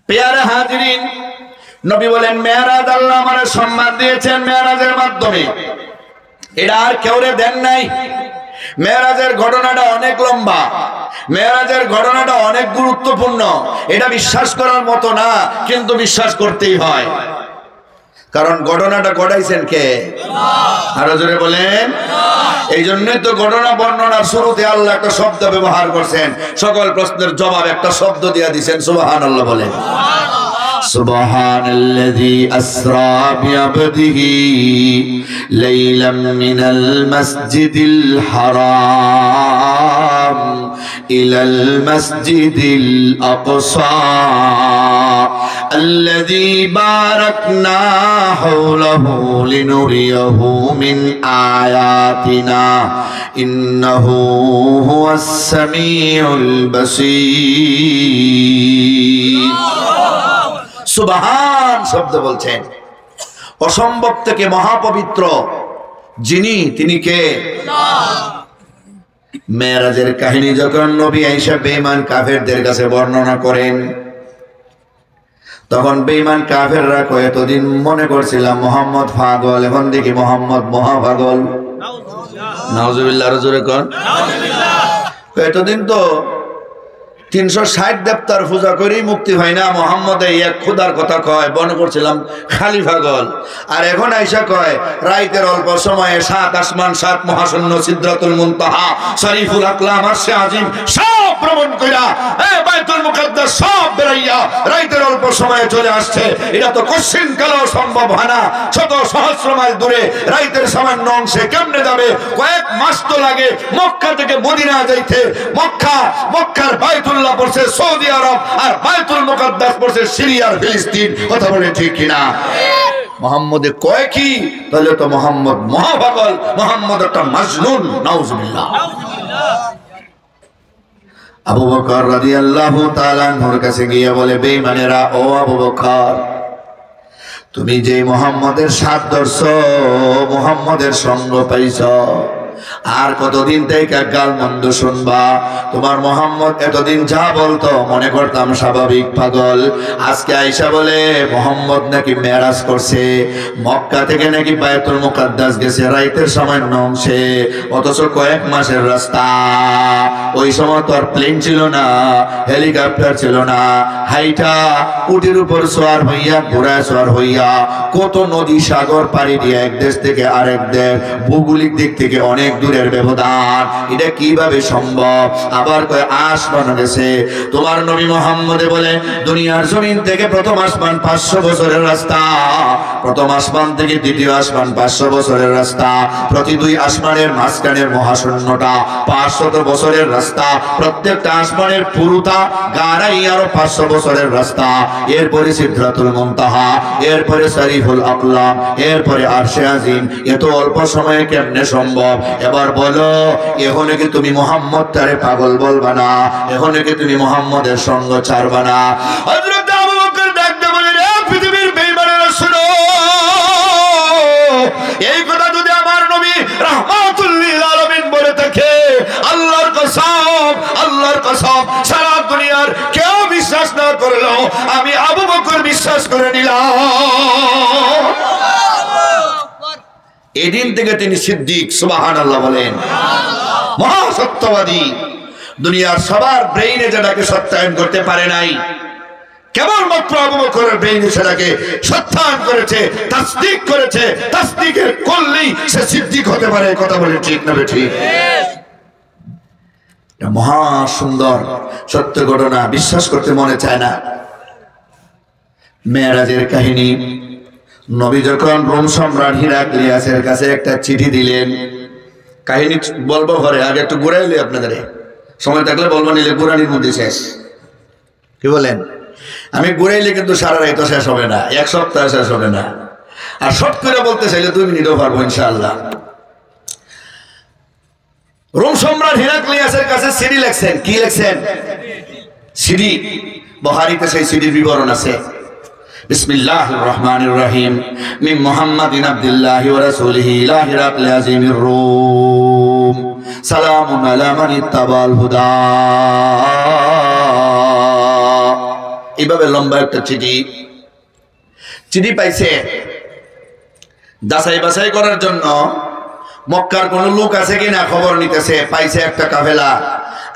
প্যারা হাজিরিন, নবী বলেন মেরাজ আল্লাহ আমারে সম্মান দিয়েছেন মেরাজের মাধ্যমে, এটা আর কেউরে দেন নাই। মেরাজের ঘটনাটা অনেক লম্বা, মেরাজের ঘটনাটা অনেক গুরুত্বপূর্ণ, এটা বিশ্বাস করার মতো না, কিন্তু বিশ্বাস করতেই হয়, কারণ ঘটনাটা ঘটাইছেন কে? আরো জোরে বলেন। এই জন্যই তো ঘটনা বর্ণনার শুরুতে আল্লাহ একটা শব্দ ব্যবহার করছেন, সকল প্রশ্নের জবাব একটা শব্দ দিয়ে দিয়েছেন, সুবহানাল্লাহ বলেন। সুবহানাল্লাযী আসরা বিআবদিহি লাইলাম মিনাল মাসজিদিল হারাম ইলাল মাসজিদিল আকসা الذي باركنا حوله لنريه من آياتنا إنه هو السميع البصير। সুবহান শব্দ বলছেন, অসম্ভব থেকে মহাপবিত্র যিনি, তিনি কে? মেরাজের কাহিনী যখন নবী আয়েশা বেঈমান কাফেরদের কাছে বর্ণনা করেন, তখন বেঈমান কাফেররা কয় এতদিন মনে করছিলাম মোহাম্মদ পাগল, এখন দেখি মোহাম্মদ মহাপাগল। নাউজুবিল্লাহ, রাজুরে কোন নাউজুবিল্লাহ। এতদিন তো 360 দেবতার পূজা করেই মুক্তি হয় না, মোহাম্মদ এই এক খুদার কথা কয়, মনে করছিলাম খালি পাগল। আর এখন আয়েশা কয় রাইতের অল্প সময়ে 7 আসমান 7 মহাশূন্য সিদরাতুল মুনতাহা শরীফুল আকলাম আরশে আজিম সব ভ্রমণ কইরা বাইতুল মুকাদ্দাস সব বেরাইয়া রাইতের অল্প সময়ে চলে আসছে। এটা তো কোশ্চিন কালেও সম্ভব হয় না, শত সহস্র মাইল দূরে রাইতের সামান্য অংশে কেমনে যাবে? কয়েক মাস তো লাগে মক্কা থেকে মদিনা যাইতে। মক্কার বাইতুল্লাহ পড়ছে সৌদি আরব, আর বাইতুল মুকাদ্দাস পড়ছে সিরিয়ার ফিলিস্তিন। কথা বলে ঠিক কিনা? মোহাম্মদে কয় কি? তাহলে তো মোহাম্মদ মহাপাগল, মোহাম্মদ একটা মাজনুন। নাউজুবিল্লাহ। আবু বকর রাদিয়াল্লাহু তাআলা আনহুর কাছে গিয়ে বলে, বেঈমানেরা, ও আবু বকর, তুমি যে মোহাম্মদের সাথ ধরছো, মোহাম্মদের সঙ্গ পাইছ, আর কতদিন থেকে গাল মন্দ শুনবা? তোমার মোহাম্মদ এতদিন যা বলতো মনে করতাম স্বাভাবিক পাগল, আজকে আয়েশা বলে মোহাম্মদ নাকি মেরাজ করছে, মক্কা থেকে নাকি বাইতুল মুকাদ্দাস গেছে রাইতের সামান্য অংশে, অথচ কয়েক মাসের রাস্তা। ওই সময় তো আর প্লেন ছিল না, হেলিকপ্টার ছিল না, হাইটা উটের উপর সোয়ার হইয়া, ঘোড়ায় সোয়ার হইয়া কত নদী সাগর পাড়ি দিয়ে এক দেশ থেকে আরেক দেশ, ভৌগোলিক দিক থেকে অনেক দূরের ব্যবধান, এটা কিভাবে সম্ভব? আবার কয় আসমান গেছে। তোমার নবী মুহাম্মদে বলে দুনিয়ার জমিন থেকে প্রথম আসমান 500 বছরের রাস্তা, প্রথম আসমান থেকে দ্বিতীয় আসমান 500 বছরের রাস্তা, প্রতি 2 আসমানের মাঝখানের মহাশূন্যটা 500 বছরের রাস্তা, প্রত্যেকটা আসমানের পুরুতা গাড়াই আরো 500 বছরের রাস্তা, এরপরে সিদরাতুল মুনতাহা, এরপরে শরীফুল আকলাম, এরপরে আরশে আজিম। এত অল্প সময়ে কেমনে সম্ভব? এবার বলো, এখন কি তুমি মোহাম্মদ তারে পাগল বলবা না? এখন কি তুমি মোহাম্মদের সঙ্গ ছাড়বা না? হযরত আবু বকর ডাকতে বলে, রে পৃথিবীর বেঈমানেরা শুনো, এই কথা যদি আমার নবী রাহমাতুল লিল আলামিন বলে থাকে, আল্লাহর কসম, আল্লাহর কসম, সারা দুনিয়ার কেউ বিশ্বাস না করলো আমি আবু বকর বিশ্বাস করে নিলাম। এদিন থেকে তিনি সিদ্দিক। সুবহানাল্লাহ বলেন। মহা সত্যবাদী। দুনিয়ার সবার ব্রেইনে যেটাকে সত্যায়ন করতে পারে নাই, কেবলমাত্র আবু বকরের ব্রেইনে সেটাকে সত্যায়ন করেছে, তাসদীক করেছে। তাসদীকের করলেই সে সিদ্দিক হতে পারে। কথা বলে ঠিক না ঠিক? মহা সুন্দর সত্য ঘটনা, বিশ্বাস করতে মনে চায় না। মেরাজের কাহিনী, নবী যখন রোম সম্রাট হিরাক্লিয়াসের কাছে একটা চিঠি দিলেন, কাহিনী বলবো ঘরে, আগে একটু ঘুরাইলে আপনাদের সময় থাকলে বলবো, নিলে ঘুরানির মধ্যে শেষ। কি বলেন? আমি ঘুরাইলে কিন্তু সারা রাত শেষ হবে না, 1 সপ্তাহ শেষ হবে না। আর শর্ট করে বলতে চাইলে 2 মিনিটও পারবো ইনশাআল্লাহ। রোম সম্রাট হিরাক্লিয়াসের কাছে সিডি লেখছেন। কি লেখছেন? সিডি। বুখারীতে সেই সিডির বিবরণ আছে। বিসমিল্লাহির রহমানির রহিম। মিন মুহাম্মাদিন আবদুল্লাহি ওয়া রাসূলিহি ইলা হিরাকল আযীমির রূম। সালামুন আলা মান ইত্তাবাল হুদা। এইভাবে লম্বা একটা চিঠি পাইছে। যাচাই বাছাই করার জন্য মক্কার কোন লোক আছে কিনা খবর নিতেছে। পাইছে একটা কাফেলা,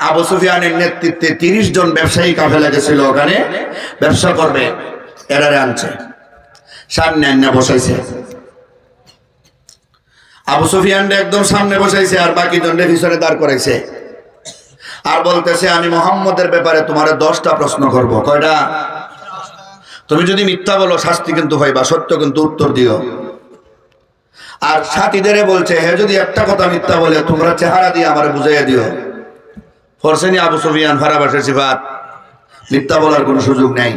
আবু সুফিয়ানের নেতৃত্বে 30 জন ব্যবসায়ী কাফেলা গেছিল ওখানে ব্যবসা করবে। এরারে আনছে, সামনে আন্না বসাইছে। আবু সুফিয়ান একদম সামনে বসাইছে আর বাকি জনরে পিছনে দাঁড় করাইছে। আর বলতেছে, আমি মুহাম্মদের ব্যাপারে তোমারে 10টা প্রশ্ন করব। কয়টা? তুমি যদি মিথ্যা বলো শাস্তি কিন্তু হইবা, সত্য কিন্তু উত্তর দিও। আর সাথীদের বলছে, হে যদি একটা কথা মিথ্যা বলে তোমরা চেহারা দিয়ে আমারে বুঝাইয়া দিও। ফরসেনি আবু সুফিয়ান ফারাবাসের সিফাত, মিথ্যা বলার কোনো সুযোগ নেই।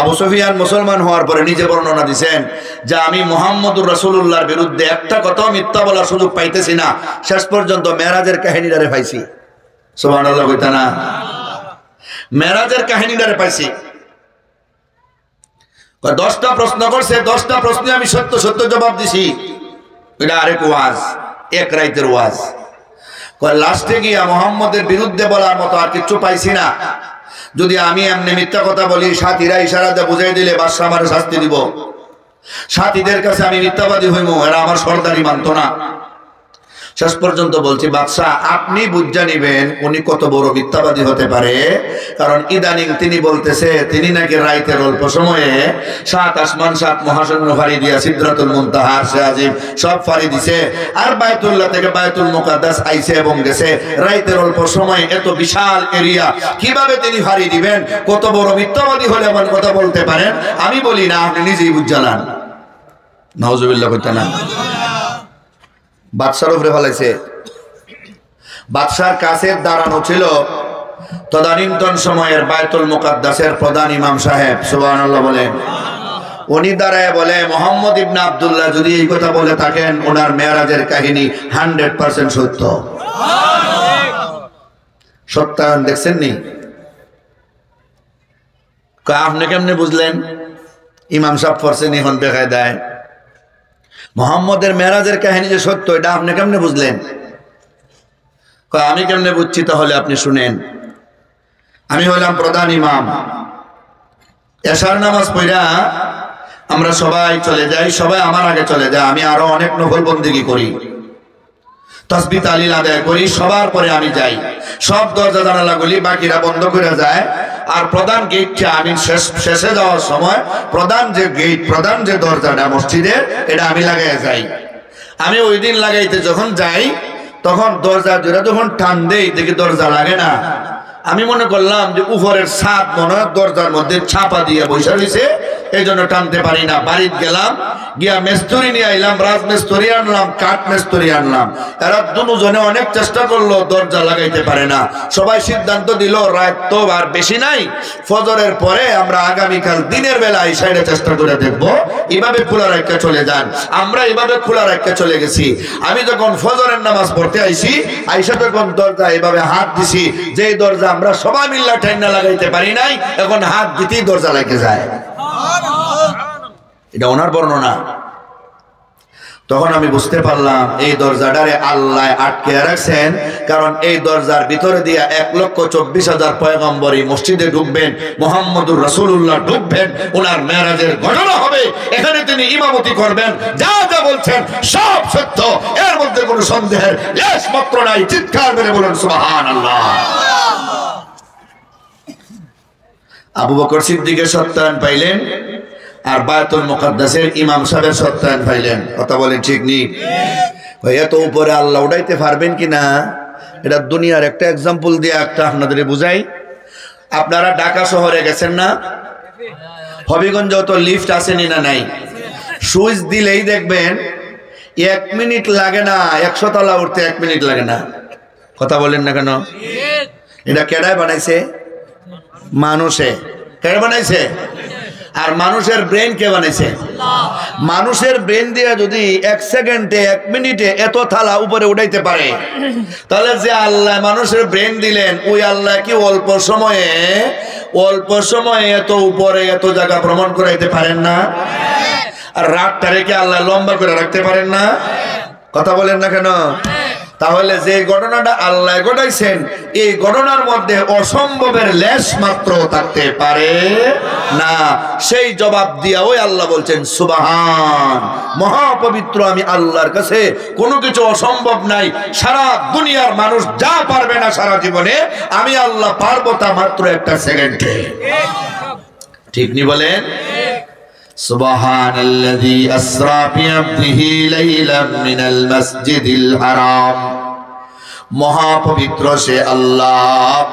আবু সুফিয়ান মুসলমান হওয়ার পরে নিজে বর্ণনা দিয়েছেন যে আমি মুহাম্মদুর রাসূলুল্লাহর বিরুদ্ধে একটা কথাও মিথ্যা বলার সুযোগ পাইতেছি না। শেষ পর্যন্ত মেরাজের কাহিনীটারে পাইছি। সুবহানাল্লাহ কইতা না? মেরাজের কাহিনীটারে পাইছি। 10টা প্রশ্ন করছে, 10টা প্রশ্নে আমি সত্য সত্য জবাব দিছি। এটা আরেক ওয়াজ, এক রাইতের ওয়াজ। লাস্টে গিয়া মুহাম্মদের বিরুদ্ধে বলার মতো আর কিছু পাইছি না। যদি আমি এমনি মিথ্যা কথা বলি, সাথীরা ইশারাতে বুঝাই দিলে বাদশা আমার শাস্তি দিব। সাথীদের কাছে আমি মিথ্যাবাদী হইমু, এরা আমার সরদারি মানত না। শেষ পর্যন্ত বলছি, বাদশা আপনি বুঝা নিবেন উনি কত বড় মিথ্যাবাদী হতে পারে। কারণ ইদানিং তিনি বলতেছে তিনি নাকি রাইতের অল্প সময়ে 7 আসমান 7 মহাশূন্য ফাড়ি দিয়া সিদরাতুল মুনতাহা আরশে আজিম সব ফাড়ি দিছে। আর বাইতুল্লাহ থেকে বাইতুল মুকাদ্দাস আইছে এবং গেছে। রাইতের অল্প সময়ে এত বিশাল এরিয়া কিভাবে তিনি ফাড়ি দিবেন? কত বড় মিথ্যাবাদী হলে এমন কথা বলতে পারেন? আমি বলি না, আপনি নিজেই বুঝালান। নাউজুবিল্লাহ কইতা না? বাদশার উপরে ফেলাইছে। বাদশার কাছে দাঁড়ানো ছিল তদানীন্তন সময়ের বাইতুল মুকাদ্দাসের প্রধান ইমাম সাহেব, সুবহানাল্লাহ বলেন। উনি দাঁড়ায় বলে, মুহাম্মদ ইবনে আব্দুল্লাহ যদি এই কথা বলে থাকেন, ওনার মেরাজের কাহিনী 100% সত্য। সত্যায়ন দেখছেন নি? আপনি কেমনে বুঝলেন? ইমাম সাহেব পড়ছেন, এখন দেখায় দেয় মুহাম্মদের মেরাজের কাহিনী যে সত্য, এটা আপনি কেমনে বুঝলেন? আমি কেমনে বুঝছি? তাহলে আপনি শুনেন। আমি হইলাম প্রধান ইমাম। এশার নামাজ পড়া আমরা সবাই চলে যাই, সবাই আমার আগে চলে যায়। আমি আরো অনেক নফল বন্দেগী করি, তাসবিহ তাহলিল আদায় করি, সবার পরে আমি যাই। সব দরজা জানালাগুলি বাকিরা বন্ধ করে যায়। আর প্রধান গেটটা আমি শেষে যাওয়ার সময় প্রধান যে গেট, প্রধান যে দরজাটা মসজিদের, এটা আমি লাগাইয়া যাই। আমি ওই দিন লাগাইতে যখন যাই, তখন দরজা জোড়া যখন টান দেই দেখি দরজা লাগে না। আমি মনে করলাম যে উপরের ছাদ মনে হয় দরজার মধ্যে ছাপা দিয়ে বসে রয়েছে, এই জন্য টানতে পারি না। বাড়িতে গেলাম, গিয়া মেস্তরি নিয়ে আইলাম, রাজমেস্তরি আনলাম, কাঠ মেস্তরি আনলাম। এরা দুজনে অনেক চেষ্টা করলো, দরজা লাগাইতে পারে না। সবাই সিদ্ধান্ত দিল রাত তো আর বেশি নাই, ফজরের পরে আমরা আগামীকাল দিনের বেলা এই সাইডে চেষ্টা করে দেখবো। এভাবে খোলা রাখতে চলে যান। আমরা এভাবে খোলা রাখতে চলে গেছি। আমি যখন ফজরের নামাজ পড়তে আইছি, আইসা যখন দরজা এভাবে হাত দিছি, যেই দরজা আমরা সবাই মিল্লা ঠান্ডা লাগাইতে পারি নাই, এখন হাত দিতেই দরজা লেগে যায়। এটা ওনার বর্ণনা। তখন আমি বুঝতে পারলাম এই দরজাটারে আল্লাহ আটকে রাখছেন, কারণ এই দরজার ভিতরে দিয়া 1,24,000 পয়গম্বর মসজিদে ঢুকবেন, মুহাম্মদুর রাসূলুল্লাহ ঢুকবেন, ওনার মেরাজের ঘটনা হবে, এখানে তিনি ইমামতি করবেন। যা যা বলছেন সব সত্য, এর মধ্যে কোনো সন্দেহের লেশ মাত্র নাই। চিৎকার মেরে বলুন সুবহানাল্লাহ। আবু বকর সিদ্দিকের সত্যায়ন পাইলেন, আর বায়তুল মুকাদ্দাসের ইমাম সাহেবের সত্যায়ন পাইলেন। কথা বলেন ঠিক নি? এত উপরে আল্লাহ উঠাইতে পারবেন কিনা, এটা দুনিয়ার একটা এক্সাম্পল দিয়ে একটা আপনাদের বুঝাই। আপনারা ঢাকা শহরে গেছেন না? হবিগঞ্জ তো লিফট আসেনি না? নাই। সুইচ দিলেই দেখবেন 1 মিনিট লাগে না, 100 তলা উঠতে 1 মিনিট লাগে না। কথা বলেন না কেন? এটা কেডায় বানাইছে? মানুষে। কে বানাইছে? আর মানুষের ব্রেন কে বানাইছে? মানুষের ব্রেন দিয়ে যদি 1 সেকেন্ডে 1 মিনিটে এত থালা উপরে উঠাইতে পারে, তাহলে যে আল্লাহ মানুষের ব্রেন দিলেন, ওই আল্লাহ কি অল্প সময়ে এত উপরে এত জায়গা ভ্রমণ করাইতে পারেন না? আর রাতটা রেখে আল্লাহ লম্বা করে রাখতে পারেন না? কথা বলেন না কেন? তাহলে যে ঘটনাটা আল্লাহ ঘটাইছেন এই ঘটনার মধ্যে অসম্ভবের লেশ মাত্র থাকতে পারে না। সেই জবাব দিয়া ওই আল্লাহ বলছেন সুবহান, মহাপবিত্র আমি আল্লাহর কাছে কোনো কিছু অসম্ভব নাই। সারা দুনিয়ার মানুষ যা পারবে না সারা জীবনে, আমি আল্লাহ পারবো তা মাত্র একটা সেকেন্ডে। ঠিক নি বলেন? সুবহানাল্লাযী আসরা বিআবদিহি লাইলাম মিনাল মাসজিদিল হারাম, মহাপবিত্র সে আল্লাহ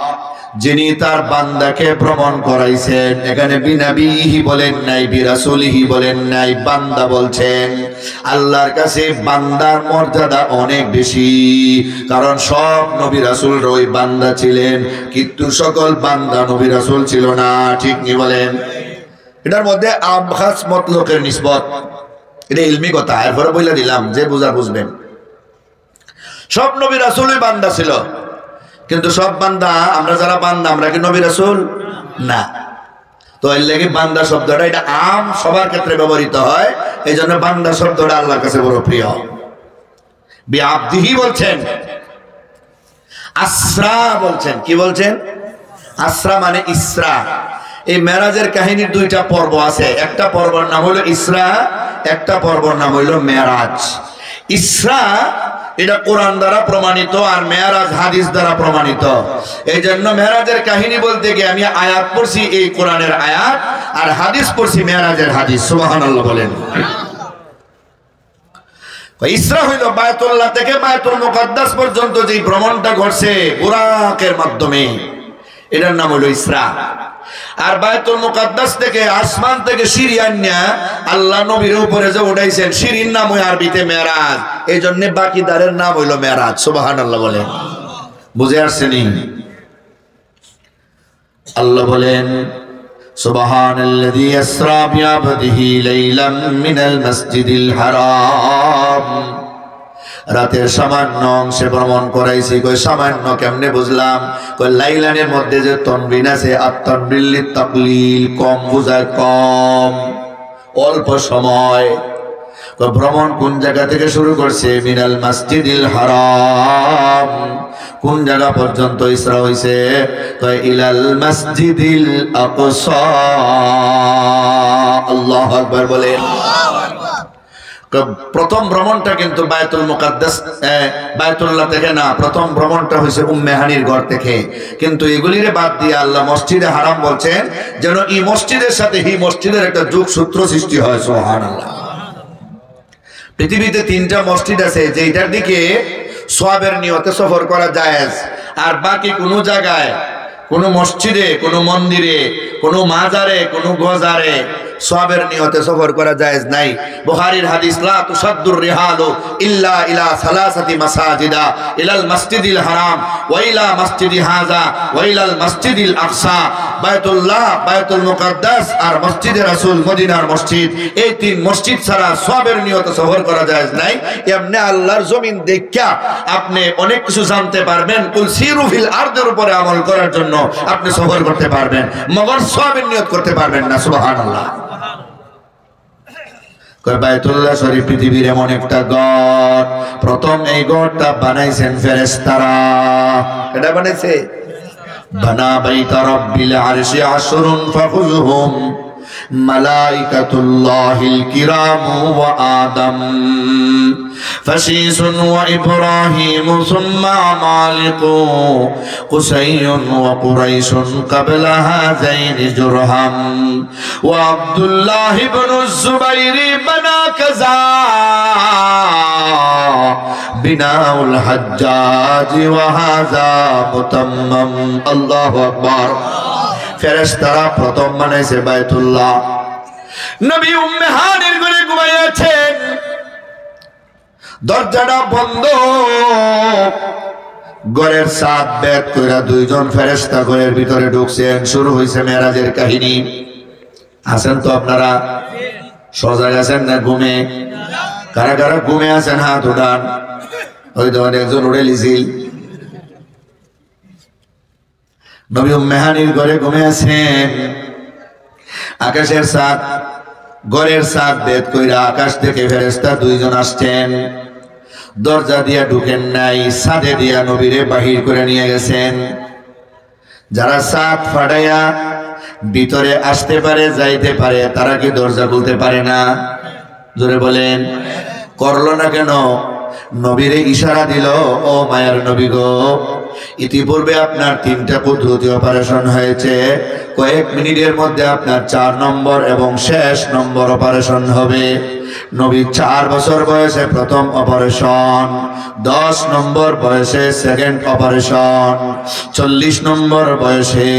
যিনি তার বান্দাকে ভ্রমণ করাইছেন। এখানে বিনাবিহি বলেন নাই, বিরাসুলিহি বলেন নাই, বান্দা বলছেন। আল্লাহর কাছে বান্দার মর্যাদা অনেক বেশি, কারণ সব নবী রাসূলরা ওই বান্দা ছিলেন, কিন্তু সকল বান্দা নবী রাসূল ছিল না। ঠিক নি বলেন? এটার মধ্যে আম খাস মতলকের নিসবত, এটা ইলমি কথা, এরপরে বলে দিলাম যে বুঝা বুঝবেন। সব নবী রাসূলই বান্দা ছিল, কিন্তু সব বান্দা, আমরা যারা বান্দা আমরা কি নবী রাসূল না? তো এর লাগি বান্দা শব্দটা এটা আম সবার ক্ষেত্রে ব্যবহৃত হয়, এই জন্য বান্দা শব্দটা আল্লাহর কাছে বড় প্রিয়। বিআবদিহি বলছেন, আসরা বলছেন। কি বলছেন? আসরা মানে ইসরা। এই মেরাজের কাহিনীর দুইটা পর্ব আছে, একটা পর্বর নাম হলো ইসরা, একটা পর্বর নাম হলো মেরাজ। ইসরা এটা কোরআন দ্বারা প্রমাণিত, আর মেরাজ হাদিস দ্বারা প্রমাণিত। এই জন্য মেরাজের কাহিনী বলতে গিয়ে আমি আয়াত পড়ছি এই কোরআনের আয়াত, আর হাদিস পড়ছি মেরাজের হাদিস। সুবহানাল্লাহ বলেন। ইসরা হইল বায়তুল্লাহ থেকে বায়তুল মুকাদ্দাস পর্যন্ত যে ভ্রমণটা ঘটছে বুরাকের মাধ্যমে, এটার নাম হলো ইসরা। আর বায়তুল মুকাদ্দাস থেকে আসমান থেকে সিঁড়ি আনিয়া আল্লাহ নবীর উপরে যে উঠাইছেন, সিঁড়ির নাম হয় আরবিতে মেরাজ, এই জন্য বাকি দ্বারের নাম হইল মেরাজ। সুবহানাল্লাহ বলেন। বুঝে আসছেনি? আল্লাহ বলেন সুবহানাল্লাযী আসরা বিআবদিহি লাইলাম মিনাল মাসজিদিল হারাম, রাতের সামান্য অংশে ভ্রমণ করাইছি। কই সামান্য কেমনে বুঝলাম? কই লাইলানের মধ্যে যে তনবিন আছে, আত-তানবিল লিত-তাকলিল, কম বুঝায় কম, অল্প সময়। কই ভ্রমণ কোন জায়গা থেকে শুরু করছে? মিনাল মাসজিদিল হারাম। কোন জায়গা পর্যন্ত ইসরা হইছে? কই ইলাল মাসজিদিল আকসা। আল্লাহু আকবার বলেন। প্রথম ভ্রমণটা কিন্তু বায়তুল মুকাদ্দাস বায়তুল্লাহ থেকে না, প্রথম ভ্রমণটা হয়েছে উম্মে হানির ঘর থেকে। কিন্তু এগুলিরে বাদ দিয়ে আল্লাহ মসজিদে হারাম বলছেন, যেন এই মসজিদের সাথে এই মসজিদের একটা যোগসূত্র সৃষ্টি হয়। সুবহানাল্লাহ। পৃথিবীতে 3টা মসজিদ আছে যেটার দিকে সওয়াবের নিয়তে সফর করা জায়েজ, আর বাকি কোনো জায়গায়, কোনো মসজিদে, কোনো মন্দিরে, কোনো মাজারে, কোনো গজারে সওয়াবের নিয়তে সফর করা জায়েজ নাই। বুখারীর হাদিস, লা তুসাদ্দুর রিহালু ইল্লা ইলা সালাসাতি মাসাজিদা, ইলাল মাসজিদিল হারাম ওয়া ইলা মাসজিদি হাযা ওয়া ইলাল মাসজিদিল আকসা। বায়তুল্লাহ, বায়তুল মুকাদ্দাস আর মসজিদে রাসূল মদিনার মসজিদ, এই 3 মসজিদ ছাড়া সওয়াবের নিয়তে সফর করা জায়েজ নাই। এমনি আল্লাহর জমিন দেখা আপনি অনেক কিছু জানতে পারবেন। কুল সিরু ফিল আরদের উপরে আমল করার জন্য আপনি সফর করতে পারবেন, মগর সওয়াবের নিয়ত করতে পারবেন না। সুবহানাল্লাহ। বায়তুল্লাহ শরীফ পৃথিবীর এমন একটা গড়, প্রথম এই গড়টা বানাইছেন ফেরেশতারা। এটা বানাইছে বানা বাইতা রাব্বিল আরশি আশরুন ফাখুযুহুম মালাইকাতুল্লাহিল কিরাম ওয়া আদম ফাশিসুন ওয়া ইব্রাহিম সুম্মা মালিকু কুসাইয়ুন ওয়া কুরাইশুন ক্বাবলা হাযাইন জুরহাম ওয়া আব্দুল্লাহ ইবনু যুবাইর বানা কাযা বিনাউল হাজ্জাজ ওয়া হাযা মুতাম্মাম। আল্লাহু আকবার। ফেরেশতারা প্রথম বানাইছে বায়তুল্লাহ। নবী উম্মে হানির ঘরে ঘুমাইয়াছেন, দরজাটা বন্ধ, ঘরের ছাদ বেদ কইরা 2 জন ফেরেশতা ঘরের ভিতরে ঢুকছেন। শুরু হইছে মেরাজের কাহিনী। আছেন তো আপনারা? সজাগ আছেন না ঘুমে? কারা কারা ঘুমে আছেন হাত উঠান। ওই তো একজন উড়ে লিছিল। নবী উম্মে হানির ঘরে ঘুমে আছেন। আকাশের ছাদ, ঘরের ছাদ বেদ কইরা আকাশ থেকে ফেরেশতা 2 জন আসছেন। দরজা দিয়া ঢুকেন নাই, ছাদে দিয়া নবীরে বাহির করে নিয়ে গেছেন। যারা ছাদ ফাটাইয়া ভিতরে আসতে পারে, যাইতে পারে, তারা কি দরজা খুলতে পারে না? জোরে বলেন। করলো না কেন? নবীরে ইশারা দিল, ও মায়ার নবী গো, ইতিপূর্বে আপনার 3টা কুদরতি অপারেশন হয়েছে, কয়েক মিনিটের মধ্যে আপনার 4 নম্বর এবং শেষ নম্বর অপারেশন হবে। নবী 4 বছর বয়সে প্রথম অপারেশন, 10 নম্বর বয়সে সেকেন্ড অপারেশন, 40 নম্বর বয়সে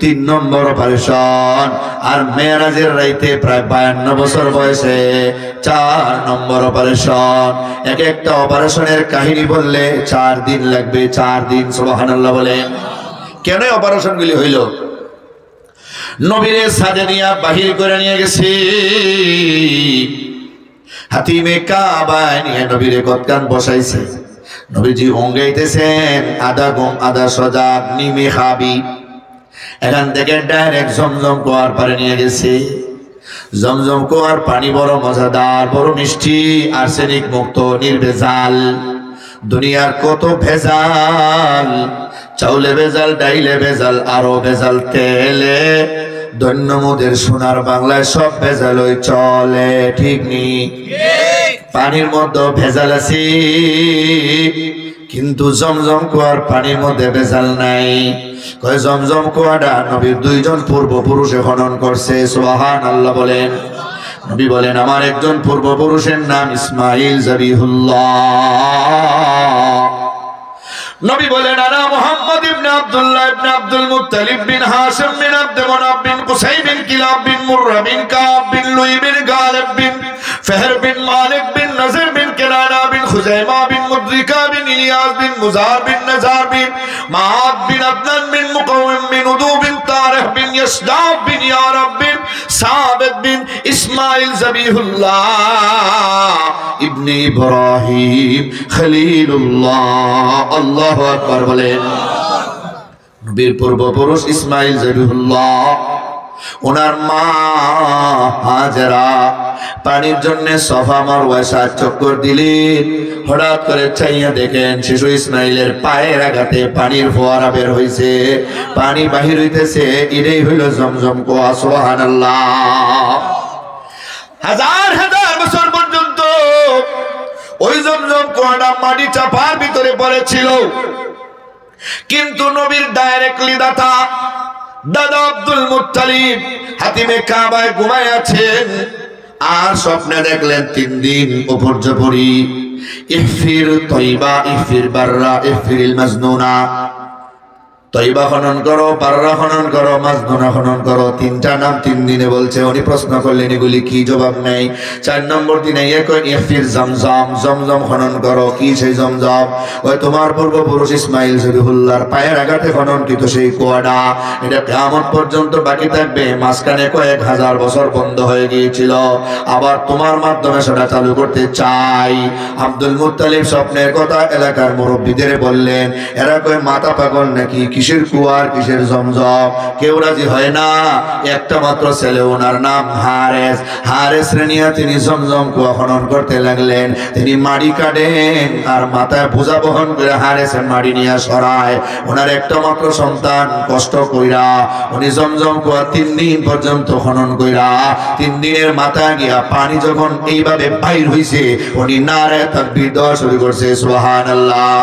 3 নম্বর অপারেশন, আর মেরাজের রাইতে প্রায় 52 বছর বয়সে 4 নম্বর অপারেশন। এক একটা অপারেশনের কাহিনী বললে 4 দিন লাগবে, 4 দিন। সুবহানাল্লাহ বলেন। কেন অপারেশনগুলি হইল? নবীরে ছাদে নিয়ে বাহির করে নিয়ে গেছি, হাতিমে কাবায় নিয়ে নবীরে কতকান বসাইছে। নবীজি অঙ্গাইতেছেন, আদা গম আদা সজাগ নিমে খাবি। এখান থেকে ডাইরেক্ট জমজম কুয়ার পারে নিয়ে গেছে। জমজম কুয়ার পানি বড় মজাদার, বড় মিষ্টি, আর্সেনিক মুক্ত, নির্ভেজাল। দুনিয়ার কত ভেজাল, চাউলে ভেজাল, ডাইলে ভেজাল, আরো ভেজাল তেলে, ধন্যমোদের সোনার বাংলায় সব ভেজাল ওই চলে, ঠিক নি? পানির মধ্যে ভেজাল আছে, কিন্তু জমজম কুয়ার পানির মধ্যে ভেজাল নাই। কয় জমজম কুয়াটা নবীর 2 জন পূর্বপুরুষে খনন করছে। সুবহানাল্লাহ বলেন। নবী বলেন, আমার একজন পূর্বপুরুষের নাম ইসমাইল জবিহুল্লাহ। নবী বলেন, আনা মুহাম্মদ ইবনে আব্দুল্লাহ ইবনে আব্দুল মুত্তালিব বিন হাশিম বিন আব্দ মানাফ বিন কুসাই বিন কিলাব বিন মুররা বিন কাব বিন লুই বিন গালিব বিন ফহর বিন মালিক বিন নজর বিন কিনানা বিন খুজাইমা বিন মুদরিকা বিন ইলিয়াস বিন মুজার বিন নজার বিন মাআদ বিন আদনান বিন মুকাওয়িম বিন উদু বিন তারিখ বিন ইয়াসদাব বিন ইয়ারব বিন সাবিত বিন ইসমাইল জবিহুল্লাহ ইবনে ইব্রাহিম খলিলুল্লাহ। আল্লাহু আকবার বলেন। নবীর পূর্বপুরুষ ইসমাইল জবিহুল্লাহ, ওনার মা হাজেরা পানির জন্য সফা মারওয়া 7 চক্কর দিলেন। হঠাৎ করে চাইয়া দেখেন শিশু ইসমাইলের পায়ের আঘাতে পানির ফোয়ারা বের হইছে, পানি বাহির হইতেছে। এটাই হইল জমজম কুয়া। সুবহানাল্লাহ। হাজার হাজার বছর পর্যন্ত ওই জমজম কুয়াটা মাটি চাপার ভিতরে পড়েছিল, কিন্তু নবীর ডাইরেক্টলি দাতা দাদা আব্দুল মুত্তালিব হাতিমে কাবায় ঘুমায় আছেন, আর স্বপ্নে দেখলেন 3 দিন উপর্যপরি ইফির তয়বা, ইফির বাররা, ইফিরিল মাজনুনা। তয়বা খনন করো, বাররা খনন করো, মাজনুনা খনন করো। 3টা নাম 3 দিনে বলছে। উনি প্রশ্ন করলেন, এগুলি কি? জবাব নেই। 4 নম্বর দিনে ইফির জমজম, জমজম খনন করো। কি সেই জমজম? ওই তোমার পূর্বপুরুষ ইসমাইল জবিহুল্লাহর পায়ের আঘাতে খননকৃত সেই কুয়াটা, এটা কিয়ামত পর্যন্ত বাকি থাকবে। মাঝখানে কয়েক হাজার বছর বন্ধ হয়ে গিয়েছিল, আবার তোমার মাধ্যমে সেটা চালু করতে চাই। আব্দুল মুত্তালিব স্বপ্নের কথা এলাকার মুরব্বীদের বললেন। এরা কয় মাথা পাগল নাকি, কিসের কুয়ার, কিসের জমজম? কেউ রাজি হয় না। একটা মাত্র ছেলে, ওনার নাম হারেস। হারেস নিয়ে তিনি জমজম কুয়া খনন করতে লাগলেন। তিনি মাটি কাটেন আর মাথায় বোঝা বহন করে হারেসের মাটি নিয়ে সরায়। ওনার একটা মাত্র সন্তান কষ্ট কইরা উনি জমজম কুয়া 3 দিন পর্যন্ত খনন কইরা 3 দিনের মাথায় গিয়া পানি যখন এইভাবে বাইর হইছে, উনি নারে তাকবীর দেওয়া শুরু করছে। সুবহানাল্লাহ।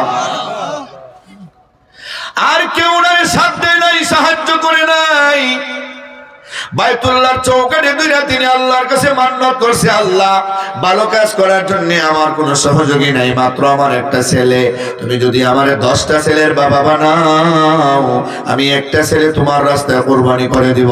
আর কেউ নাই, সাথ দেয় নাই, সাহায্য করে নাই। বাইতুল্লাহর চৌকাঠে দুইরা তিনি আল্লাহর কাছে মান্নত করছে, আল্লাহ ভালো কাজ করার জন্য আমার কোনো সহযোগী নাই, মাত্র আমার একটা ছেলে। তুমি যদি আমারে 10টা ছেলের বাবা বানাও, আমি একটা ছেলে তোমার রাস্তায় কুরবানি করে দিব।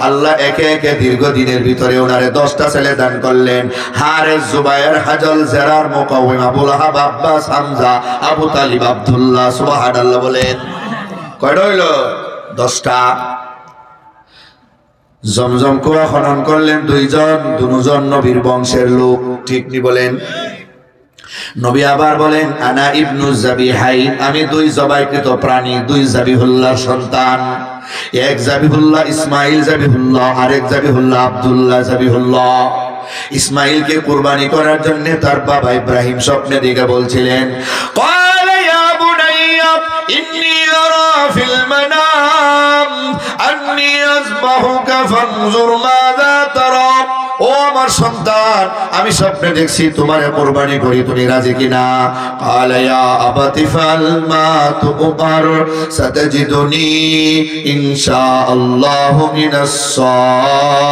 আল্লাহ একে একে দীর্ঘদিনের ভিতরে ওনারে 10টা ছেলে দান করলেন। হারেস, জুবায়ের, হাজল, জেরার, মুকাওয়িম, আবুল আহাব, আব্বাস, হামজা, আবু তালিব, আব্দুল্লাহ। সুবহানাল্লাহ বলেন। কয়টা হইল? 10টা। জমজম কুয়া খনন করলেন 2 জন, 2 জন নবীর বংশের লোক, ঠিক নি বলেন? নবী আবার বলেন, আনা ইবনু জাবিহাইন, আমি 2 জবাইকৃত প্রাণী, 2 জাবিহুল্লাহর সন্তান। এক জাবিহুল্লাহ ইসমাইল জাবিহুল্লাহ, আরেক জাবিহুল্লাহ আব্দুল্লাহ জাবিহুল্লাহ। ইসমাইলকে কুরবানি করার জন্য তার বাবা ইব্রাহিম স্বপ্নে দিকে বলছিলেন, قال يا بني إني أرى في المنام أني أذبحك فانظر ماذا ترى। ও আমার সন্তান, আমি স্বপ্নে দেখছি তোমারে কুরবানি করি, তুমি রাজি কিনা? قال يا أبت افعل ما تؤمر ستجدني إن شاء الله من الصابرين।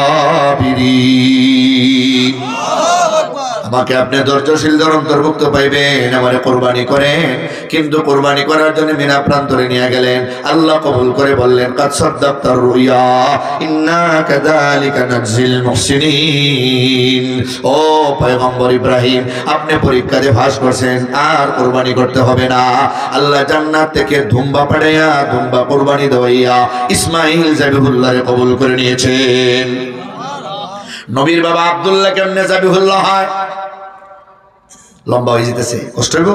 আমাকে আপনি ধৈর্যশীলদের অন্তর্ভুক্ত পাইবেন, আমারে কুরবানি করেন। কিন্তু কুরবানি করার জন্য মিনা প্রান্তরে নিয়ে গেলেন। আল্লাহ কবুল করে বললেন, কাদ সাদ্দাকতার রুইয়া ইন্না কাযালিকা নাজজিল মুহসিনিন। ও পয়গম্বর ইব্রাহিম, আপনি পরীক্ষাতে পাস করছেন, আর কুরবানি করতে হবে না। আল্লাহ জান্নাত থেকে দুম্বা পাঠাইয়া দুম্বা কুরবানি দেওয়াইয়া ইসমাইল জাবিহুল্লাহকে কবুল করে নিয়েছেন। নবীর বাবা আব্দুল্লাহ কেমনে জাবিহুল্লাহ হয়? লম্বা হয়ে যেতেছে, কষ্ট হইব।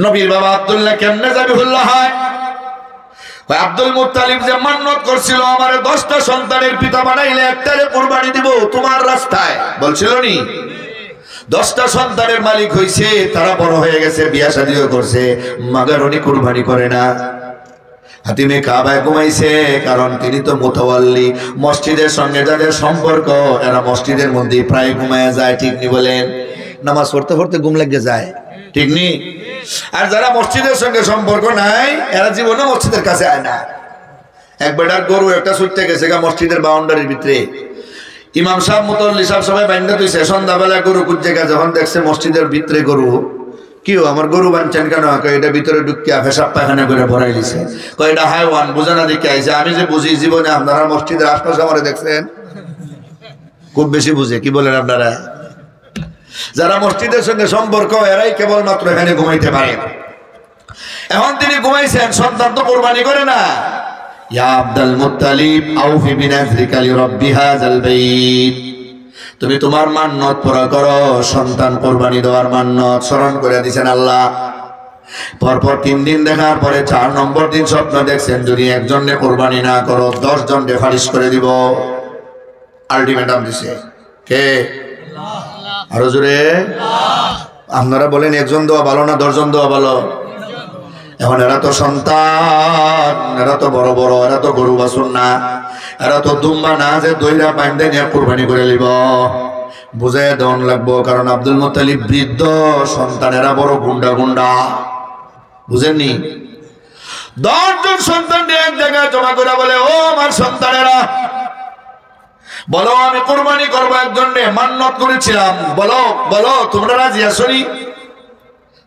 নবীর বাবা আব্দুল্লাহ কেমনে জাবিহুল্লাহ হয়? আব্দুল মুত্তালিব যে মান্নত করছিল, আমারে 10টা সন্তানের পিতা বানাইলে একটারে কুরবানি দিব তোমার রাস্তায়, বলছিল নি? 10টা সন্তানের মালিক হইছে, তারা বড় হয়ে গেছে, বিয়া শাদীও করছে, মাগার উনি কুরবানি করে না। হাতিমে কাবায় ঘুমাইছে, কারণ তিনি তো মুতাওয়াল্লি। মসজিদের সঙ্গে যাদের সম্পর্ক, এরা মসজিদের মধ্যে প্রায় ঘুমায় যায়, ঠিক নি বলেন? নামাজ পড়তে পড়তে ঘুম লেগে যায়, ঠিক নি? আর যারা মসজিদের সঙ্গে সম্পর্ক নাই, এরা জীবনে মসজিদের কাছে আয় না। এক বেটার গরু একটা ছুটতে গেছে মসজিদের বাউন্ডারির ভিতরে। ইমাম সাহেব, মুতাওয়াল্লি সাহেব সবাই বাইন্দা তুইছে। সন্ধ্যাবেলা গরু কুজ্জে গেছে, যখন দেখছে মসজিদের ভিতরে গরু, কি আমার গরু বানছেন কেন? এটা ভিতরে ঢুকিয়া পেশাব পায়খানা করে ভরাই দিছে। এটা হাইওয়ান বুঝে না দেখে আইছে। আমি যে বুঝি জীবনে, আপনারা মসজিদের আশপাশে আমার দেখছেন, খুব বেশি বুঝে। কি বলেন আপনারা? যারা মসজিদের সঙ্গে সম্পর্ক, এরাই কেবলমাত্র এখানে ঘুমাইতে পারে। এখন তিনি ঘুমাইছেন, সন্তান তো কুরবানি করে না। ইয়া আব্দুল মুত্তালিব আউফি বিনাযরিকা লিরাব্বি হাযাল বাইত। তুমি তোমার মান্নত পুরা করো, সন্তান কুরবানি দেওয়ার মান্নত স্মরণ করে দিয়েছেন আল্লাহ। পরপর 3 দিন দেখার পরে 4 নম্বর দিন স্বপ্ন দেখছেন, যদি একজনে কুরবানি না করো 10 জনকে ফারিশ করে দিব। আলটিমেটাম দিছে কে? আরো জোরে আপনারা বলেন, একজন দেওয়া ভালো না 10 জন দেওয়া ভালো? এখন এরা তো সন্তান, এরা তো বড় বড়, এরা তো গরু বাছুর না, এরা তো দুম্বা না যে দইরা বাইন্দে নিয়ে কুরবানি করে নিব। বুঝাই দেওয়ান লাগবো, কারণ আব্দুল মুত্তালিব বৃদ্ধ, সন্তানেরা বড় গুন্ডা গুন্ডা, বুঝেননি? 10 জন সন্তান এক জায়গায় জমা করে বলে, ও আমার সন্তানেরা, বলো আমি কুরবানি করবো একজনে, মান্নত করেছিলাম, বলো বলো তোমরা রাজি আসনি?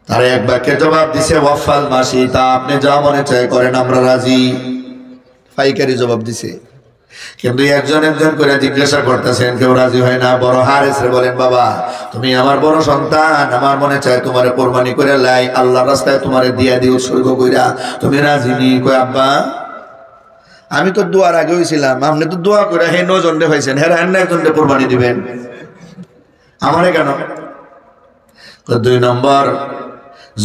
তারা এক বাক্যে জবাব দিছে, ওয়াফাল মাশিতা, আপনি যা মনে চায় করেন, আমরা রাজি। পাইকারি জবাব দিছে। কিন্তু একজন একজন করে জিজ্ঞাসা করতেছেন, কেউ রাজি হয় না। বড় হারেস রে বলেন, বাবা তুমি আমার বড় সন্তান, আমার মনে চায় তোমারে কুরবানি করে লাই, আল্লাহর রাস্তায় তোমারে দিয়া দিই উৎসর্গ কইরা, তুমি রাজি নি? কই আব্বা আমি তো দোয়ার আগে হইছিলাম, আপনি তো দোয়া করে হে 9 জনরে হয়েছেন, হ্যাঁ একজনরে কুরবানি দিবেন, আমারে কেন? 2 নম্বর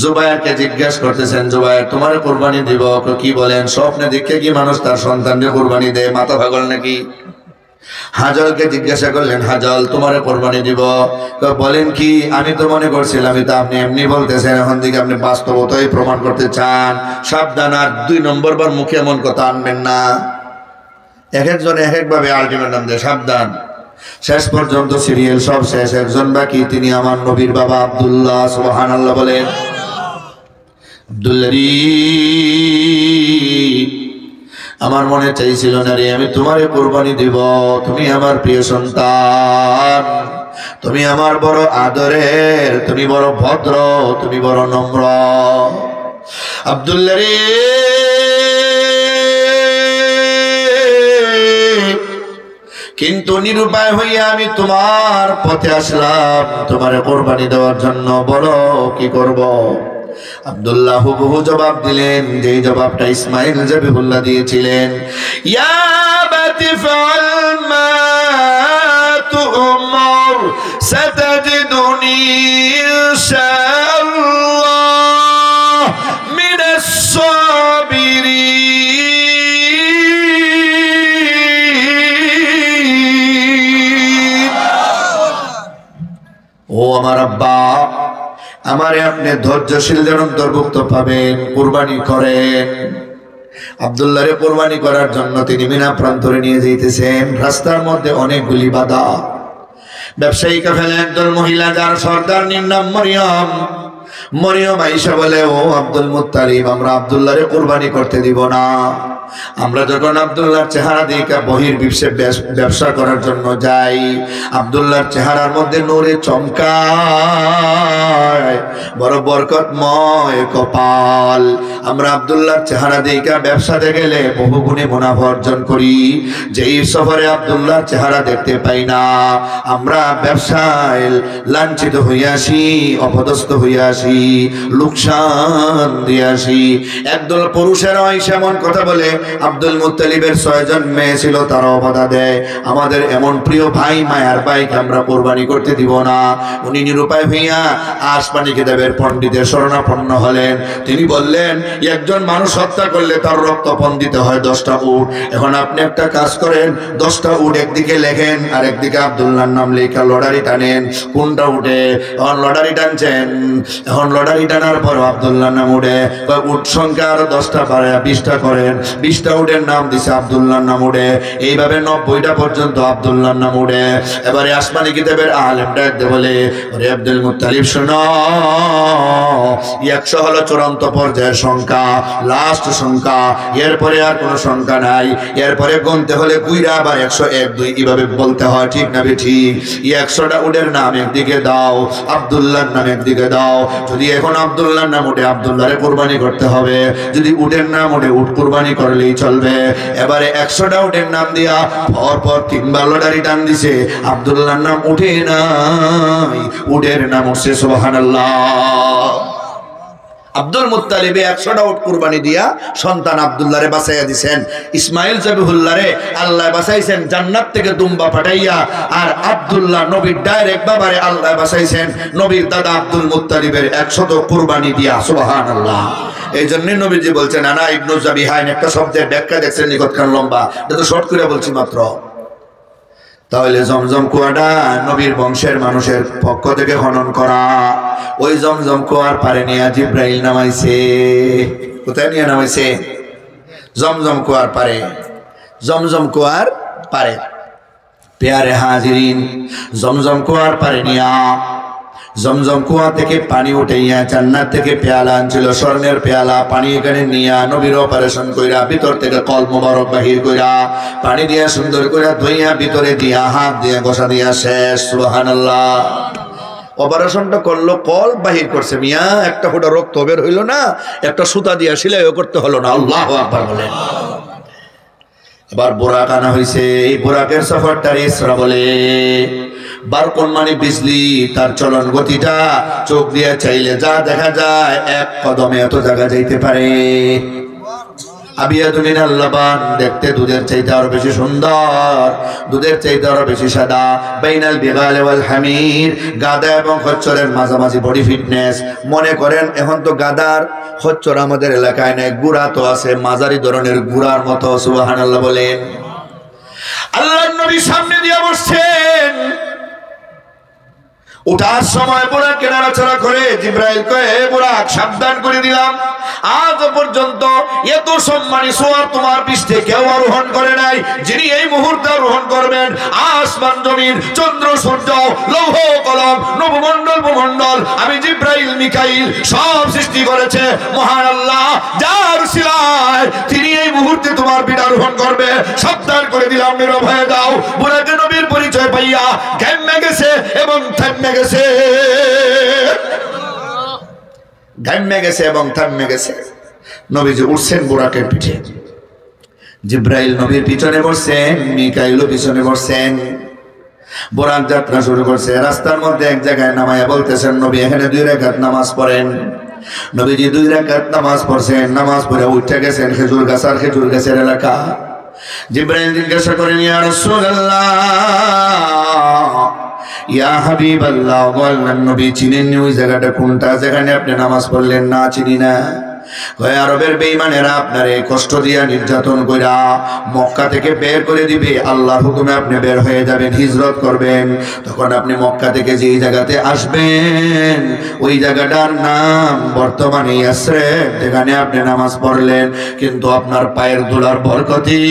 জুবায়েরকে জিজ্ঞাসা করতেছেন, জুবায়ের তোমার কুরবানি দিব? কি বলেন? স্বপ্নে দেখে কি মানুষ তার সন্তানকে কুরবানি দেয়? মাথা পাগল নাকি? হাজলকে জিজ্ঞাসা করলেন, হাজল তোমার কুরবানি দিব? বলেন কি? আমি তো মনে করছিলাম এটা আপনি এমনি বলতেছেন, এখন দিকে আপনি বাস্তবতাই প্রমাণ করতে চান। সাবধান, আর 2 নম্বর বার মুখে এমন কথা আনবেন না। এক একজন এক একভাবে আলটিমেটাম দেয়, সাবধান। শেষ পর্যন্ত সিরিয়াল সব শেষ, একজন বাকি, তিনি আমার নবীর বাবা আব্দুল্লাহ। সুবহানাল্লাহ বলেন। আব্দুল্লাহ, আমার মনে চাইছিল না রে, আমি তোমারে কুরবানি দিব, তুমি আমার প্রিয় সন্তান, তুমি আমার বড় আদরের, তুমি বড় ভদ্র, তুমি বড় নম্র। আব্দুল্লাহ রে, কিন্তু নিরুপায় হইয়া আমি তোমার পথে আসলাম তোমারে কুরবানি দেওয়ার জন্য, বলো কি করব? আব্দুল্লাহ হুবহু জবাব দিলেন, যে জবাবটা ইসমাইল জাবিহুল্লাহ দিয়েছিলেন, ইয়া বাতি ফাল মা তু'মার সাতাজিদুনি ইনশাআল্লাহ মিনাস সাবিরিন। ও আমার আব্বা, আমারে আপনি ধৈর্যশীলদের অন্তর্ভুক্ত পাবেন, কুরবানি করেন। আব্দুল্লাহরে কুরবানি করার জন্য তিনি মিনা প্রান্তরে নিয়ে যাইতেছেন। রাস্তার মধ্যে অনেকগুলি বাধা। ব্যবসায়ী কাফেলা একদল মহিলা, যার সর্দারনির নাম মরিয়ম। মরিয়ম আয়েশা বলে, ও আব্দুল মুত্তালিব, আমরা আব্দুল্লাহরে কুরবানি করতে দিব না। আমরা যখন আব্দুল্লাহর চেহারা দিকে বহির্বিশ্বে ব্যবসা করার জন্য যাই, আব্দুল্লাহর চেহারার মধ্যে নূরে চমকায়, বড় বরকতময় কপাল। আমরা আব্দুল্লাহর চেহারা দিকে ব্যবসাতে গেলে বহু গুণে মুনাফা অর্জন করি। যেই সফরে আব্দুল্লাহর চেহারা দেখতে পাই না, আমরা ব্যবসায় লাঞ্ছিত হইয়াছি, অপদস্থ হইয়াছি, লোকসান দিয়াছি। একদল পুরুষেরা এসে এমন কথা বলে, আব্দুল মুত্তালিবের 6 জন মেয়ে ছিল, তারাও বাধা দেয়, আমাদের এমন প্রিয় ভাই, মায়ার ভাইকে আমরা কোরবানি করতে দিব না। উনি নিরুপায় হইয়া আসমানি কিতাবের পণ্ডিতের শরণাপন্ন হলেন। তিনি বললেন, একজন মানুষ হত্যা করলে তার রক্তপণ দিতে হয় 10টা উট। এখন আপনি একটা কাজ করেন, 10টা উট একদিকে লেখেন আর একদিকে আব্দুল্লাহর নাম লেখা লটারি টানেন। কোনটা উঠে? এখন লটারি টানছেন। এখন লটারি টানার পর আব্দুল্লাহর নাম উঠে, উট সংখ্যা আরো 10টা বাড়ে 20টা করেন। 20টা উটের নাম দিছে আব্দুল্লাহর নাম উঠে। এইভাবে 90টা পর্যন্ত আব্দুল্লাহর নাম উঠে। এবারে আসমানি কিতাবের আলেমটা একদে বলে, ওরে আব্দুল মুত্তালিব শোনো, 100 হলো চূড়ান্ত পর্যায়ের সংখ্যা, লাস্ট সংখ্যা। এরপরে আর কোনো সংখ্যা নাই। এরপরে গুনতে হলে কুইরা আবার 101, 2 এইভাবে বলতে হয়, ঠিক না ঠিক? 100টা উটের নাম একদিকে দাও, আব্দুল্লাহর নাম একদিকে দাও। যদি এখন আব্দুল্লাহর নাম উঠে, আব্দুল্লাহরে কুরবানি করতে হবে। যদি উটের নাম উঠে, উট কুরবানি করলেই চলবে। এবারে 100টা উটের নাম দিয়া পরপর 3 বার লটারি টান দিছে, আব্দুল্লাহর নাম উঠে নাই, উটের নাম উঠছে। সুবহানাল্লাহ। আব্দুল মুত্তালিবে 100টা উট কুরবানি দিয়া সন্তান আব্দুল্লাহরে বাঁচাইয়া দিছেন। ইসমাইল জবিহুল্লাহরে আল্লাহ বাঁচাইছেন জান্নাত থেকে দুম্বা পাঠাইয়া। আর আব্দুল্লাহ নবীর ডাইরেক্ট বাবারে আল্লাহ বাঁচাইছেন নবীর দাদা আব্দুল মুত্তালিবের 100 কুরবানি দিয়া। সুবহানাল্লাহ। এই জন্যই নবীজি বলছেন, আনা ইবনু জাবিহাইন, একটা শব্দের ব্যাখ্যা দেখছেন নিকটখান লম্বা, এটা তো শর্ট করে বলছি মাত্র। তাহলে জমজম কুয়াটা নবীর বংশের মানুষের পক্ষ থেকে খনন করা। ওই জমজম কুয়ার পারে নিয়ে জিব্রাইল নামাইছে। কোথায় নিয়ে নামাইছে? জমজম কুয়ার পারে। জমজম কুয়ার পারে। পেয়ারে হাজিরিন, জমজম কুয়ার পারে নিয়া জমজম কুয়া থেকে পানি উঠাইয়া জান্নাত থেকে পেয়ালা আনছিল, স্বর্ণের পেয়ালা। পানি এখানে নিয়া নবীর অপারেশন কইরা ভিতর থেকে কল মোবারক বাহির কইরা পানি দিয়া সুন্দর কইরা ধুইয়া ভিতরে দিয়া হাত দিয়া ঘষা দিয়া শেষ। সুবহানাল্লাহ। অপারেশনটা করলো, কল বাহির করছে, মিয়া একটা ফোঁটা রক্ত বের হইল না, একটা সুতা দিয়া সেলাইও করতে হলো না। আল্লাহু আকবার বলেন। এবার বোরাক আনা হয়েছে। এই বোরাকের সফরটার ইসরা বলে। বারকন মানে বিজলি, তার চলন গতিটা চোখ দিয়ে চাইলে যা দেখা যায়, 1 কদমে এত জায়গা যাইতে পারে। আবিয়াদু মিনাল লাবান, দেখতে দুধের চাইতে আরো বেশি সুন্দর, দুধের চাইতে আরো বেশি সাদা। বাইনাল বিগাল ওয়াল হামির, গাদা এবং খচ্চরের মাঝামাঝি বডি ফিটনেস। মনে করেন এখন তো গাদার খচ্চর আমাদের এলাকায় নেই, গুড়া তো আছে, মাঝারি ধরনের গুড়ার মতো। সুবহানাল্লাহ বলেন। আল্লাহর নবী সামনে দিয়ে বসছেন। উঠার সময় বোরাক নাড়াচাড়া করে জিব্রাইল কয়ে, হে বোরাক, সাবধান করে দিলাম, আজ পর্যন্ত এত সম্মানী সোয়ার তোমার পৃষ্ঠে কেউ আরোহণ করে নাই। যিনি এই মুহূর্তে আরোহণ করবেন, আসমান জমিন চন্দ্র সূর্য লৌহ কলম নবমণ্ডল ভূমণ্ডল আমি জিব্রাইল মিকাইল সব সৃষ্টি করেছে মহান আল্লাহ, যার সিলায় তিনি এই মুহূর্তে তোমার পিঠ আরোহণ করবে। সাবধান করে দিলাম, নীরব হয়ে দাও। বোরাক নবীর পরিচয় পাইয়া ঘেমে গেছে এবং থেমে গেছে, ঘেমে গেছে এবং থেমে গেছে। নবীজি উঠছেন বোরাকের পিঠে, জিব্রাইল নবীর পিছনে বসছেন, মিকাইলও পিছনে বসছেন। বোরাক যাত্রা শুরু করছে। রাস্তার মধ্যে এক জায়গায় নামায়া বলতেছেন, নবী এখানে 2 রাকাত নামাজ পড়েন। নবীজি 2 রাকাত নামাজ পড়ছেন। নামাজ পড়ে উঠে গেছেন খেজুর গাছ আর খেজুর গাছের এলাকা। জিব্রাইল জিজ্ঞাসা করেন, ইয়া রাসূলুল্লাহ, ইয়া হাবিবাল্লাহ, বললেন নবী চিনেননি ওই জায়গাটা কোনটা যেখানে আপনি নামাজ পড়লেন? না, চিনি না। কয় আরবের বেঈমানেরা আপনারে কষ্ট দিয়া নির্যাতন কইরা মক্কা থেকে বের করে দিবে, আল্লাহর হুকুমে আপনি বের হয়ে যাবেন, হিজরত করবেন। তখন আপনি মক্কা থেকে যেই জায়গাতে আসবেন ওই জায়গাটার নাম বর্তমানে ইয়াসরিব, যেখানে আপনি নামাজ পড়লেন, কিন্তু আপনার পায়ের ধুলার বরকতি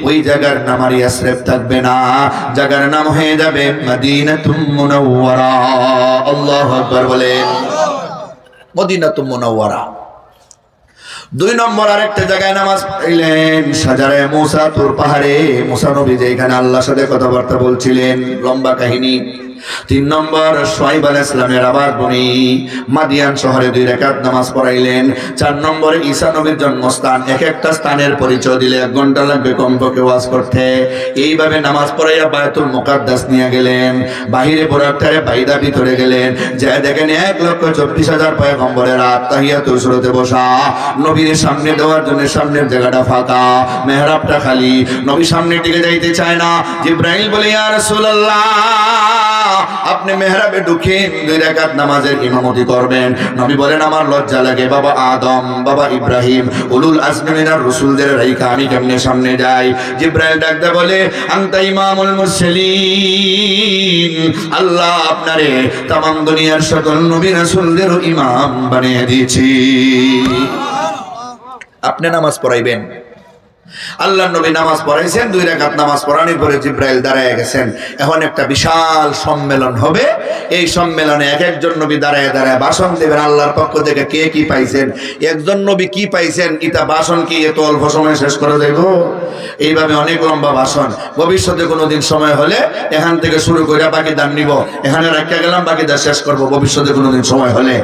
ওই জায়গার নাম আর ইয়াসরিব থাকবে না, জায়গার নাম হয়ে যাবে মদিনাতুম মুনাওয়ারা। আল্লাহু আকবার বলেন, মদিনাতুম মুনাওয়ারা। 2 নম্বর আরেকটা জায়গায় নামাজ পড়লেন সাজারে মুসা তুর পাহাড়ে, মুসা নবী যেখানে আল্লাহর সাথে কথাবার্তা বলছিলেন, লম্বা কাহিনী। 3 নম্বর শুআয়ব আলাইহিস সালামের আবার বনি মাদিয়ান শহরে 2 রাকাত নামাজ পড়াইলেন। 4 নম্বরে ঈসা নবীর জন্মস্থান, এক একটা স্থানের পরিচয় দিলে 1 ঘন্টা লাগবে কমপক্ষে ওয়াজ করতে। এইভাবে নামাজ পড়াইয়া বায়তুল মুকাদ্দাস নিয়ে গেলেন, বাহিরে বরাকটারে বাইদা ভিতরে গেলেন, যা দেখেন 1,24,000 পয়গম্বরের তাহিয়াতুল শুরুতে বসা, নবীর সামনে দেওয়ার জন্য সামনের জায়গাটা ফাঁকা, মেহরাবটা খালি, নবী সামনের দিকে যাইতে চায় না। জিবরাইল বলে ইয়া রাসূলুল্লাহ আপনি মেহরাবে ঢুকেন, 2 রাকাত নামাজের ইমামতি করবেন। নবী বলেন আমার লজ্জা লাগে, বাবা আদম, বাবা ইব্রাহিম, উলুল আজমি মিনার রাসূলদের রাইখা আমি কেমনে সামনে যাই? জিবরাইল ডাকতে বলে আনতা ইমামুল মুরসালিন, আল্লাহ আপনারে तमाम দুনিয়ার সকল নবী রাসূলদেরও ইমাম বানিয়ে দিয়েছি, আপনি নামাজ পড়াইবেন। আল্লাহ নবী নামাজ পড়াইছেন, 2 রাকাত নামাজ পড়ানোর পরে জিবরাইল দাঁড়ায় গেছেন। এখন একটা বিশাল সম্মেলন হবে, এই সম্মেলনে এক একজন নবী দাঁড়ায় দাঁড়ায় ভাষণ দেবেন আল্লাহর পক্ষ থেকে, কে কি পাইছেন, একজন নবী কি পাইছেন, এটা ভাষণ কি এত অল্প সময় শেষ করে দেব? এইভাবে অনেক লম্বা ভাষণ। ভবিষ্যতে কোনোদিন সময় হলে এখান থেকে শুরু করে বাকি দান নিব, এখানে রাখিয়া গেলাম, বাকি দান শেষ করবো ভবিষ্যতে কোনোদিন সময় হলে।